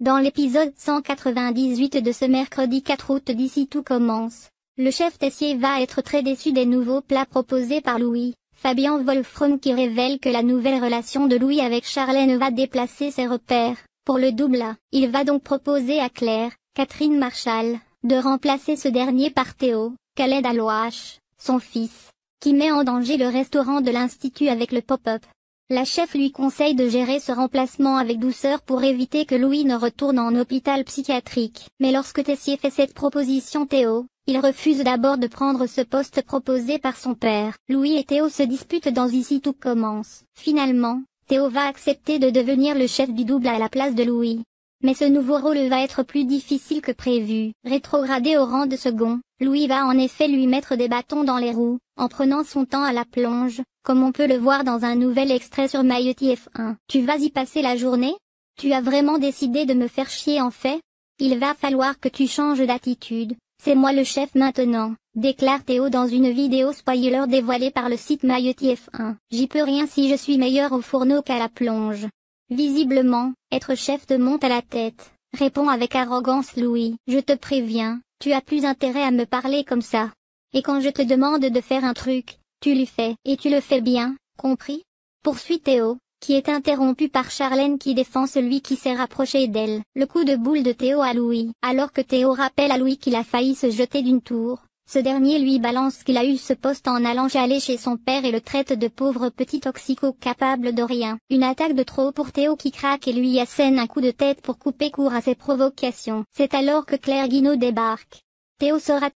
Dans l'épisode 198 de ce mercredi 4 août d'ici tout commence. Le chef Tessier va être très déçu des nouveaux plats proposés par Louis. Fabien Wolfram qui révèle que la nouvelle relation de Louis avec Charlène va déplacer ses repères. Pour le double A, il va donc proposer à Claire, Catherine Marchal, de remplacer ce dernier par Théo, Khaled Alouache, son fils, qui met en danger le restaurant de l'Institut avec le pop-up. La chef lui conseille de gérer ce remplacement avec douceur pour éviter que Louis ne retourne en hôpital psychiatrique. Mais lorsque Tessier fait cette proposition il refuse d'abord de prendre ce poste proposé par son père. Louis et Théo se disputent dans Ici tout commence. Finalement, Théo va accepter de devenir le chef du double à la place de Louis. Mais ce nouveau rôle va être plus difficile que prévu. Rétrogradé au rang de second, Louis va en effet lui mettre des bâtons dans les roues, en prenant son temps à la plonge, comme on peut le voir dans un nouvel extrait sur Mayotte F1. Tu vas y passer la journée? Tu as vraiment décidé de me faire chier en fait? Il va falloir que tu changes d'attitude. C'est moi le chef maintenant, déclare Théo dans une vidéo spoiler dévoilée par le site Mayotte F1. J'y peux rien si je suis meilleur au fourneau qu'à la plonge. Visiblement, être chef te monte à la tête, répond avec arrogance Louis. Je te préviens, tu as plus intérêt à me parler comme ça. Et quand je te demande de faire un truc, tu le fais, et tu le fais bien, compris? Poursuit Théo, qui est interrompu par Charlène qui défend celui qui s'est rapproché d'elle. Le coup de boule de Théo à Louis. Alors que Théo rappelle à Louis qu'il a failli se jeter d'une tour, ce dernier lui balance qu'il a eu ce poste en allant chialer chez son père et le traite de pauvre petit toxico capable de rien. Une attaque de trop pour Théo qui craque et lui assène un coup de tête pour couper court à ses provocations. C'est alors que Claire Guinaud débarque. Théo sera